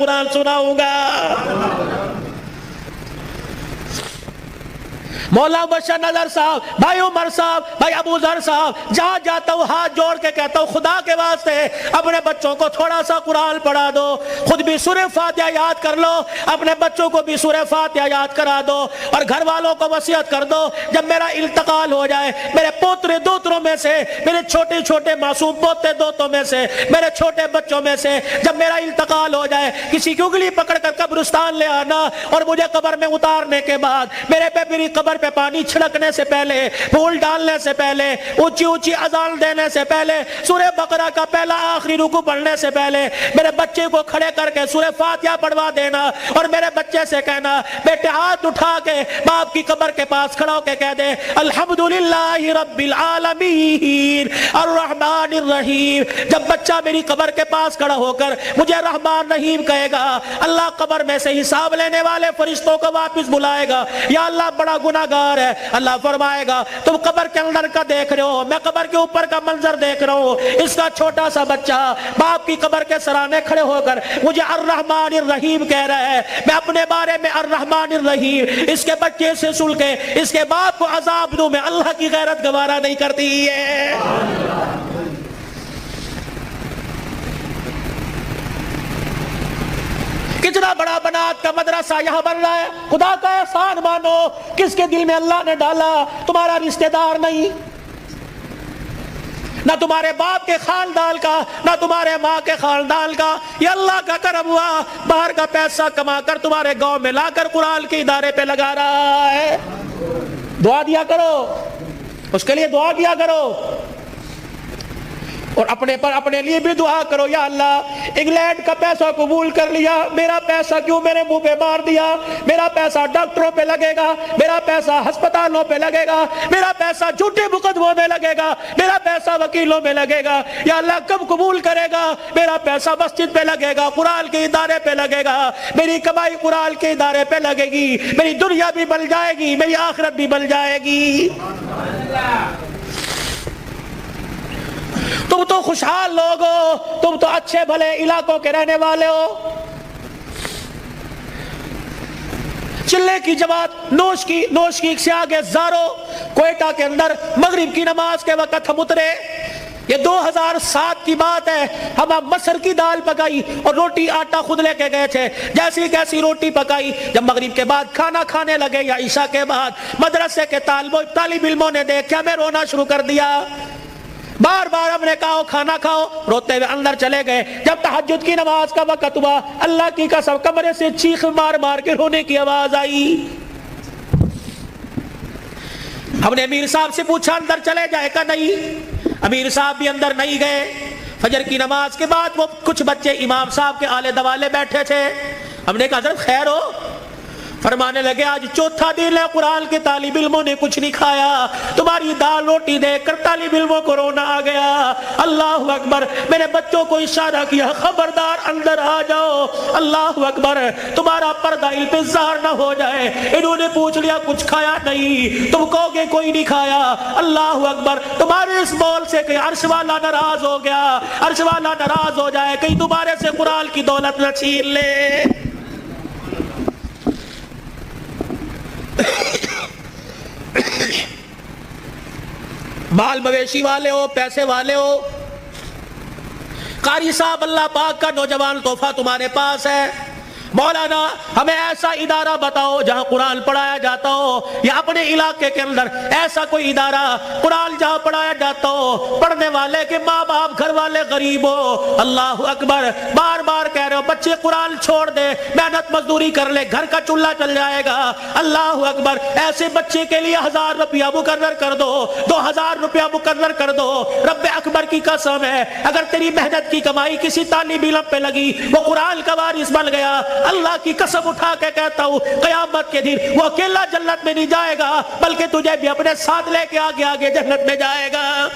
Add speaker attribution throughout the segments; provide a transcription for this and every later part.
Speaker 1: قرآن سناؤں گا. مولانا بشر نظر صاحب، بھائی عمر صاحب، بھائی ابو ذر صاحب، جہاں جاتا ہوں ہاتھ جوڑ کے کہتا ہوں خدا کے واسطے اپنے بچوں کو تھوڑا سا قرآن پڑھا دو. خود بھی سورہ فاتحہ یاد کر لو، اپنے بچوں کو بھی سورہ فاتحہ یاد کرا دو، اور گھر والوں کو وصیت کر دو جب میرا انتقال ہو جائے میرے پوترے دوتروں میں سے، میرے چھوٹے چھوٹے معصوم پوتے دوتوں میں سے، میرے چھوٹے بچوں میں سے جب میرا انتقال ہو جائے کسی کی انگلی پکڑ کر قبرستان لے آنا، اور مجھے قبر میں اتارنے کے بعد میرے پہ میری قبر پہ پانی چھڑکنے سے پہلے، پھول ڈالنے سے پہلے، اونچی اونچی اذان دینے سے پہلے، سورہ بقرہ کا پہلا آخری رکوع پڑھنے سے پہلے میرے بچے کو کھڑے کر کے سورہ فاتحہ پڑھوا دینا، اور میرے بچے سے کہنا بیٹے ہاتھ اٹھا کے باپ کی قبر کے پاس کھڑا ہو کے کہہ دے الحمدللہ رب العالمین الرحمن الرحیم. جب بچہ میری قبر کے پاس کھڑا ہو کر مجھے رحمان رحیم کہے گا، اللہ قبر میں سے حساب لینے والے فرشتوں کو واپس بلائے گا. یا اللہ بڑا گناہگار ہے. اللہ فرمائے گا تم قبر کے اندر کا دیکھ رہے ہو، میں قبر کے اوپر کا منظر دیکھ رہا ہوں. اس کا چھوٹا سا بچہ باپ کی قبر کے سرانے کھڑے ہو کر مجھے الرحمن الرحیم کہہ رہا ہے. میں اپنے بارے میں الرحمن الرحیم اس کے بچے سے سن کے اس کے باپ کو عذاب دوں، میں اللہ کی غیرت گوارا نہیں کرتی ہے. کتنا بڑا بنات کا مدرسہ یہاں بن رہا ہے. خدا کا احسان مانو کس کے دل میں اللہ نے ڈالا. تمہارا رشتہ دار نہیں، نہ تمہارے باپ کے خاندان کا، نہ تمہارے ماں کے خاندان کا. یہ اللہ کا کرم ہوا، باہر کا پیسہ کما کر تمہارے گاؤں میں لا کر قرآن کے ادارے پہ لگا رہا ہے. دعا دیا کرو، اس کے لیے دعا کیا کرو، اور اپنے لیے بھی دعا کرو. یا اللہ انگلینڈ کا پیسہ قبول کر لیا، میرا پیسہ کیوں میرے منہ پہ مار دیا؟ میرا پیسہ ڈاکٹروں پہ لگے گا، میرا پیسہ ہسپتالوں پہ لگے گا، میرا پیسہ جھوٹے مقدموں میں لگے گا، میرا پیسہ وکیلوں میں لگے گا. یا اللہ کب قبول کرے گا؟ میرا پیسہ مسجد پہ لگے گا، قرآن کے ادارے پہ لگے گا، میری کمائی قرآن کے ادارے پہ لگے گی، میری دنیا بھی بن جائے گی، میری آخرت بھی بن جائے گی. تم تو خوشحال لوگ ہو، تم تو اچھے بھلے علاقوں کے رہنے والے ہو. چلے کی جماعت نوش کی سے آگے زارو کوئٹہ کے اندر مغرب کی نماز کے وقت ہم اترے. یہ 2007 کی بات ہے. ہم مسر کی دال پکائی اور روٹی آٹا خود لے کے گئے تھے. جیسی کیسی روٹی پکائی، جب مغرب کے بعد کھانا کھانے لگے یا عشاء کے بعد مدرسے کے طالب علموں نے دیکھ کے ہمیں رونا شروع کر دیا. بار بار ہم نے کہا کھانا کھاؤ، روتے ہوئے اندر چلے گئے. جب تہجد کی نماز کا وقت ہوا، اللہ کی قسم کمرے سے چیخ مار مار کے رونے کی آواز آئی. ہم نے امیر صاحب سے پوچھا اندر چلے جائے کا؟ نہیں. امیر صاحب بھی اندر نہیں گئے. فجر کی نماز کے بعد وہ کچھ بچے امام صاحب کے آلے دوالے بیٹھے تھے. ہم نے کہا حضرت خیر ہو؟ فرمانے لگے آج چوتھا دن ہے قرآن کے طالب علموں نے کچھ نہیں کھایا، تمہاری دال روٹی دیکھ کر طالب علموں کو رونا آ گیا. اللہ اکبر. میرے بچوں کو اشارہ کیا خبردار اندر آ جاؤ. اللہ اکبر. تمہارا پردہ التزار نہ ہو جائے. انہوں نے پوچھ لیا کچھ کھایا؟ نہیں. تم کہو گے کوئی نہیں کھایا. اللہ اکبر. تمہارے اس بول سے کہ عرش والا ناراض ہو گیا، عرش والا ناراض ہو جائے، کہیں تمہارے سے قرآن کی دولت نہ چھین لے. مال مویشی والے ہو، پیسے والے ہو، قاری صاحب اللہ پاک کا نوجوان تحفہ تمہارے پاس ہے. مولانا ہمیں ایسا ادارہ بتاؤ جہاں قرآن پڑھایا جاتا ہو، یا اپنے علاقے کے اندر ایسا کوئی ادارہ قرآن جہاں پڑھایا جاتا ہو، پڑھنے والے کے ماں باپ گھر والے غریب ہو. اللہ اکبر. بار بار کہہ رہے ہو بچے قرآن چھوڑ دے، محنت مزدوری کر لے، گھر کا چولہا چل جائے گا. اللہ اکبر. ایسے بچے کے لیے 1000 روپیہ مقرر کر دو، 2000 روپیہ مقرر کر دو. رب اکبر کی قسم ہے اگر تیری محنت کی کمائی کسی طالب علم پہ لگی، وہ قرآن کا وارث بن گیا. اللہ کی قسم اٹھا کے کہتا ہوں قیامت کے دن وہ اکیلا جنت میں نہیں جائے گا، بلکہ تجھے بھی اپنے ساتھ لے کے آگے آگے جنت میں جائے گا.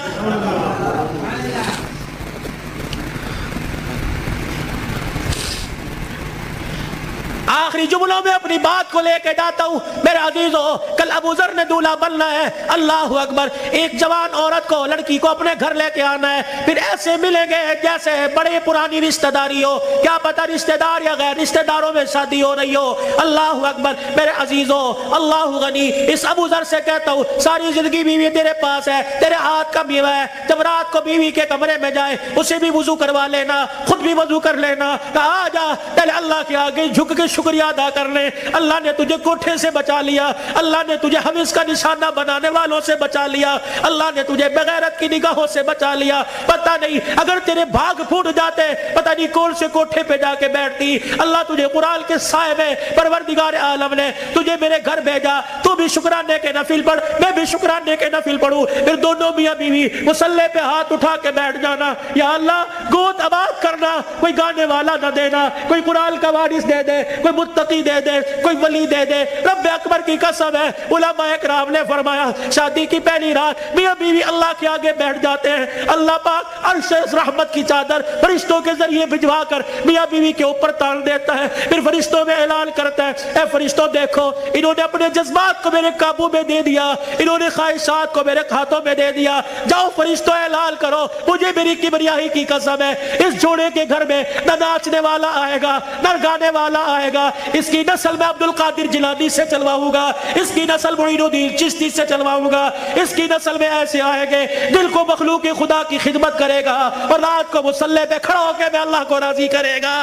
Speaker 1: آخری جملوں میں اپنی بات کو لے کے جاتا ہوں میرے عزیزو، کل ابو ذر نے دولہا بننا ہے، اللہ اکبر، ایک جوان عورت کو، لڑکی کو اپنے گھر لے کے آنا ہے، پھر ایسے ملیں گے جیسے بڑے پرانی رشتہ داری ہو، کیا پتہ رشتہ دار یا غیر رشتہ داروں میں شادی ہو رہی ہو، اللہ اکبر میرے عزیزو، اللہ غنی، اس ابو ذر سے کہتا ہوں ساری زندگی بیوی تیرے پاس ہے، تیرے ہاتھ کا میوہ ہے، جب رات کو بیوی کے کمرے میں جائے اسے بھی وضو کروا لینا، خود بھی وضو کر لینا، آ جا پہلے اللہ کے آگے جھک کے شکریہ ادا کر لے، اللہ نے تجھے کوٹھے سے بچا لیا، اللہ نے تجھے حوث کا نشانہ بنانے والوں سے بچا لیا، اللہ نے تجھے بغیرت کی نگاہوں سے بچا لیا، پتہ نہیں اگر تیرے بھاگ پھوٹ جاتے پتہ نہیں کون سے کوٹھے پہ جا کے بیٹھتی، اللہ تجھے قرآن کے سائے میں پروردگار عالم نے تجھے میرے گھر بھیجا، تو بھی شکرانے کے نفل پڑھ، میں بھی شکرانے کے نفل پڑھوں، پھر دونوں میاں بیوی مصلی پہ ہاتھ اٹھا کے بیٹھ جانا، یا اللہ گود آباد کرنا، کوئی گانے والا نہ دینا، کوئی قرآن کا وارث دے دے، کوئی متقی دے دے، کوئی ولی دے دے، رب اکبر کی قسم ہے، علماء اکرام نے فرمایا شادی کی پہلی رات میاں بیوی اللہ کے آگے بیٹھ جاتے ہیں، اللہ پاک عرش رحمت کی چادر فرشتوں کے ذریعے بھجوا کر میاں بیوی کے اوپر تان دیتا ہے، پھر فرشتوں میں اعلان کرتا ہے، اے فرشتوں دیکھو انہوں نے اپنے جذبات کو میرے قابو میں دے دیا، انہوں نے خواہشات کو میرے ہاتھوں میں دے دیا، جاؤ فرشتوں اعلان کرو، مجھے میری کبریائی کی قسم ہے اس جوڑے کے گھر میں نہ ناچنے والا آئے گا نہ گانے والا آئے گا، اس کی نسل میں عبد القادر جیلانی سے چلواؤں گا، اس کی نسل معین الدین چشتی سے چلواؤں گا، اس کی نسل میں ایسے آئیں گے دل کو مخلوق خدا کی خدمت کرے گا اور رات کو مصلی پہ کھڑا ہو کے میں اللہ کو راضی کرے گا۔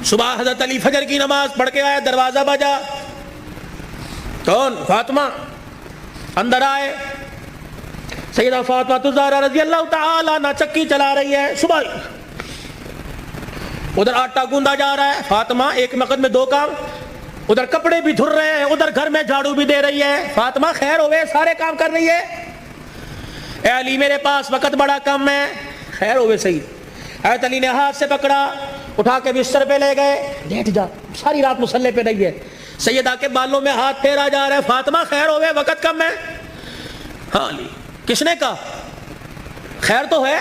Speaker 1: صبح حضرت علی فجر کی نماز پڑھ کے آیا، دروازہ بجا، کون؟ فاطمہ، اندر آئے، سیدہ فاطمہ الزہرا رضی اللہ تعالی عنہا چکی چلا رہی ہے، صبح ادھر آٹا گوندا جا رہا ہے، فاطمہ ایک وقت میں دو کام، ادھر کپڑے بھی دھل رہے ہیں، ادھر گھر میں جھاڑو بھی دے رہی ہے، فاطمہ خیر ہوئے سارے کام کر رہی ہے، اے علی میرے پاس وقت بڑا کم ہے، خیر ہوئے صحیح، حضرت علی نے ہاتھ سے پکڑا، اٹھا کے بستر پہ لے گئے، لیٹ جا، ساری رات مصلی پہ رہی ہے، سیدہ کے بالوں میں ہاتھ پھیرا جا رہا ہے، فاطمہ خیر ہوئے وقت کم ہے، ہاں علی کس نے کہا خیر تو ہے،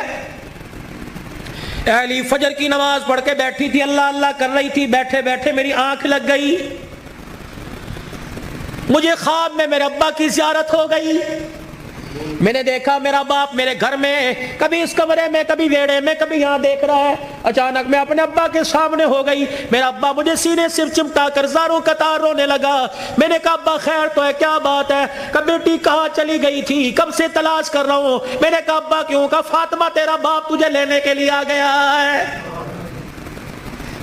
Speaker 1: اے علی فجر کی نماز پڑھ کے بیٹھی تھی، اللہ اللہ کر رہی تھی، بیٹھے بیٹھے میری آنکھ لگ گئی، مجھے خواب میں میرے ابا کی زیارت ہو گئی، میں نے دیکھا میرا باپ میرے گھر میں کبھی اس کمرے میں کبھی ویڑے میں کبھی یہاں دیکھ رہا ہے، اچانک میں اپنے ابا کے سامنے ہو گئی، میرا ابا مجھے سینے سے چمٹا کر زاروں قطار رونے لگا، میں نے کہا ابا خیر تو ہے، کیا بات ہے؟ کہ بیٹی کہاں چلی گئی تھی، کب سے تلاش کر رہا ہوں، میں نے کہا ابا کیوں؟ کہ فاطمہ تیرا باپ تجھے لینے کے لیے آ گیا ہے،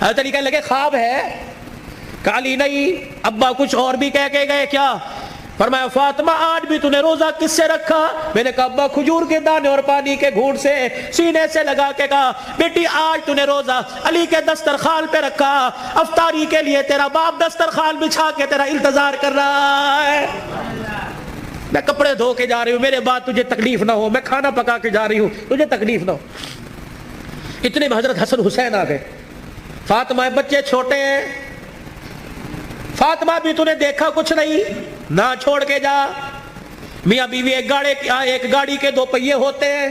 Speaker 1: حضرت علی کہنے لگے خواب ہے؟ کہا علی نہیں، ابا کچھ اور بھی کہہ کے گئے کیا؟ فرمایا فاطمہ آج بھی تو نے روزہ کس سے رکھا؟ میں نے کہا ابا کھجور کے دانے اور پانی کے گھونٹ سے سینے سے لگا کے کہا بیٹی آج تو نے روزہ علی کے دسترخوان پہ رکھا، افطاری کے لیے تیرا باپ دسترخوان بچھا کے تیرا انتظار کر رہا ہے، میں کپڑے دھو کے جا رہی ہوں، میرے بعد تجھے تکلیف نہ ہو، میں کھانا پکا کے جا رہی ہوں تجھے تکلیف نہ ہو۔ اتنے میں حضرت حسن حسین آ گئے، فاطمہ بچے چھوٹے ہیں، فاطمہ بھی تو نے دیکھا کچھ نہیں، نہ چھوڑ کے جا، میاں بیوی ایک گاڑی کے دو پہیے ہوتے ہیں،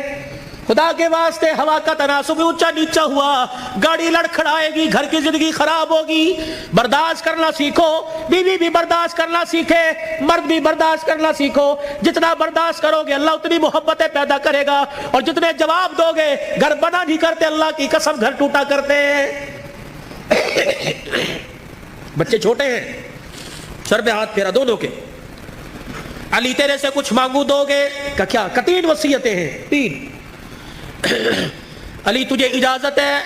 Speaker 1: خدا کے واسطے ہوا کا تناسب اونچا نیچا ہوا، گاڑی لڑکھڑائے گی، گھر کی زندگی خراب ہوگی، برداشت کرنا سیکھو، بیوی بھی برداشت کرنا سیکھے، مرد بھی برداشت کرنا سیکھو، جتنا برداشت کرو گے اللہ اتنی محبتیں پیدا کرے گا، اور جتنے جواب دو گے گھر بنا نہیں کرتے، اللہ کی قسم گھر ٹوٹا کرتے ہیں۔ بچے چھوٹے ہیں، سر پہ ہاتھ پھیرا دونوں کے، علی تیرے سے کچھ مانگو دو گے؟ کہ کیا؟ کہ 3 وصیتیں ہیں، 3۔ علی تجھے اجازت ہے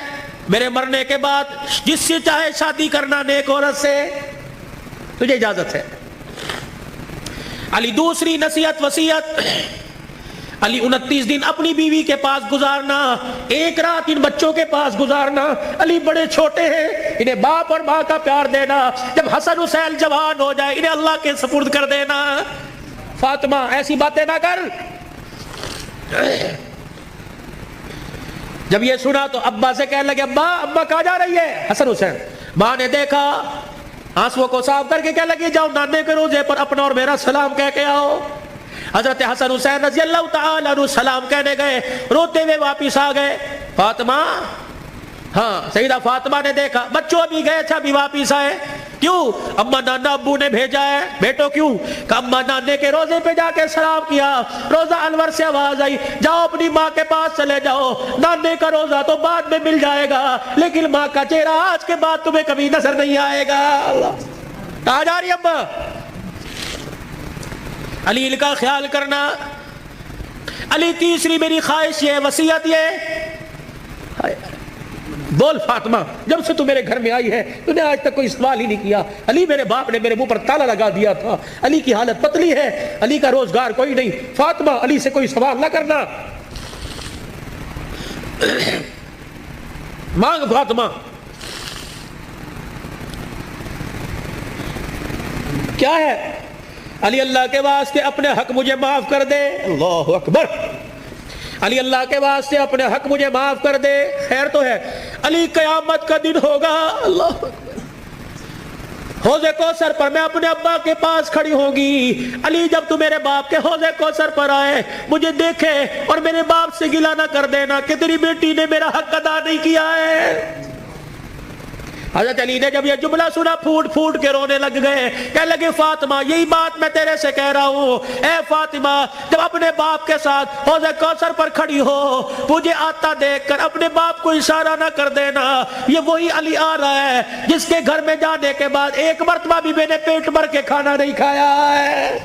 Speaker 1: میرے مرنے کے بعد جس سے چاہے شادی کرنا نیک عورت سے، تجھے اجازت ہے۔ علی دوسری نصیحت وصیت، علی 29 دن اپنی بیوی کے پاس گزارنا، ایک رات ان بچوں کے پاس گزارنا، علی بڑے چھوٹے ہیں، انہیں باپ اور ماں کا پیار دینا، جب حسن حسین جوان ہو جائے انہیں اللہ کے سپرد کر دینا۔ فاطمہ ایسی باتیں نہ کر۔ جب یہ سنا تو ابا سے کہنے لگے ابا کہاں جا رہی ہے؟ حسن حسین۔ ماں نے دیکھا، آنسوؤں کو صاف کر کے کہنے لگی جاؤ نانے کے روزے پر اپنا اور میرا سلام کہہ کے آؤ۔ حضرت حسن حسین رضی اللہ تعالیٰ عنہ سلام کہنے گئے، روتے ہوئے واپس آ گئے. فاطمہ، ہاں سیدہ فاطمہ نے دیکھا بچوں بھی گئے تھے ابھی واپس آئے. کیوں؟ اما نانا ابو نے بھیجا ہے. بیٹو کیوں؟ کہ اما نانے کے روزے پہ جا کے سلام کیا. روزہ انور سے آواز آئی جاؤ اپنی ماں کے پاس چلے جاؤ، نانے کا روزہ تو بعد میں مل جائے گا لیکن ماں کا چہرہ آج کے بعد تمہیں کبھی نظر نہیں آئے گا. کہاں جا رہی اما؟ علی کا خیال کرنا. علی تیسری میری خواہش یہ، وصیت یہ. بول فاطمہ، جب سے تو میرے گھر میں آئی ہے تو نے آج تک کوئی سوال ہی نہیں کیا. علی میرے باپ نے میرے منہ پر تالا لگا دیا تھا، علی کی حالت پتلی ہے، علی کا روزگار کوئی نہیں. فاطمہ علی سے کوئی سوال نہ کرنا. مانگ فاطمہ. کیا ہے؟ علی اللہ کے واسطے اپنے حق مجھے معاف کر دے. اللہ اکبر. علی اللہ کے واسطے اپنے حق مجھے معاف کر دے. خیر تو ہے. علی قیامت کا دن ہوگا، اللہ اکبر، حوض کوثر پر میں اپنے ابا کے پاس کھڑی ہوں گی. علی جب تو میرے باپ کے حوض کوثر پر آئے مجھے دیکھے اور میرے باپ سے گلہ نہ کر دینا کہ تیری بیٹی نے میرا حق ادا نہیں کیا ہے. حضرت علی نے جب یہ جملہ سنا پھوٹ پھوٹ کے رونے لگ گئے. کہنے لگے فاطمہ یہی بات میں تیرے سے کہہ رہا ہوں. اے فاطمہ، جب اپنے باپ کے ساتھ حوض کوثر پر کھڑی ہو مجھے آتا دیکھ کر اپنے باپ کو اشارہ نہ کر دینا. یہ وہی علی آ رہا ہے جس کے گھر میں جانے کے بعد ایک مرتبہ بھی میں نے پیٹ بھر کے کھانا نہیں کھایا ہے.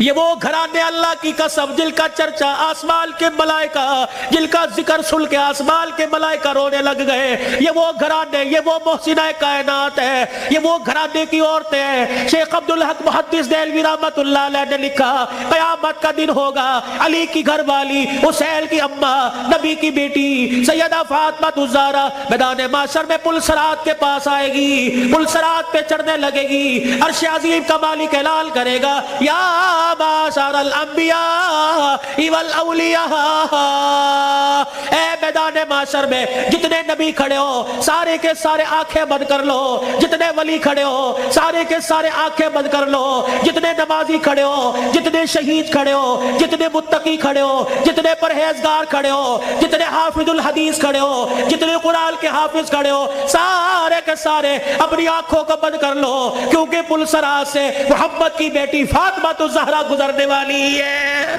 Speaker 1: یہ وہ گھرانے اللہ کی قسم جن کا چرچا آسمان کے ملائکہ، جن کا ذکر سن کے آسمان کے ملائکہ رونے لگ گئے. یہ وہ گھرانے، یہ وہ محسنہ کائنات ہے، یہ وہ گھرانے کی عورتیں ہیں. شیخ عبدالحق محدث دہلوی رحمۃ اللہ علیہ نے لکھا قیامت کا دن ہوگا، علی کی گھر والی حسین کی اماں نبی کی بیٹی سیدہ فاطمہ الزہرا میدان محشر میں پل صراط کے پاس آئے گی، پل صراط پہ چڑھنے لگے گی. عرش عظیم کا مالک اعلان کرے گا یا معاشر الانبیاء والاولیاء. اے میدان معاشر میں جتنے نبی کھڑے ہو سارے کے سارے آنکھیں بند کر لو، جتنے ولی کھڑے ہو سارے کے سارے آنکھیں بند کر لو، جتنے نمازی کھڑے ہو، جتنے شہید کھڑے ہو، جتنے متقی کھڑے ہو، جتنے پرہیزگار کھڑے ہو، جتنے حافظ الحدیث کھڑے ہو، جتنے قرآن کے حافظ کھڑے ہو، سارے کے سارے اپنی آنکھوں کو بند کر لو کیونکہ پل صراط سے محمد کی بیٹی فاطمہ الزہرا گزرنے والی ہے.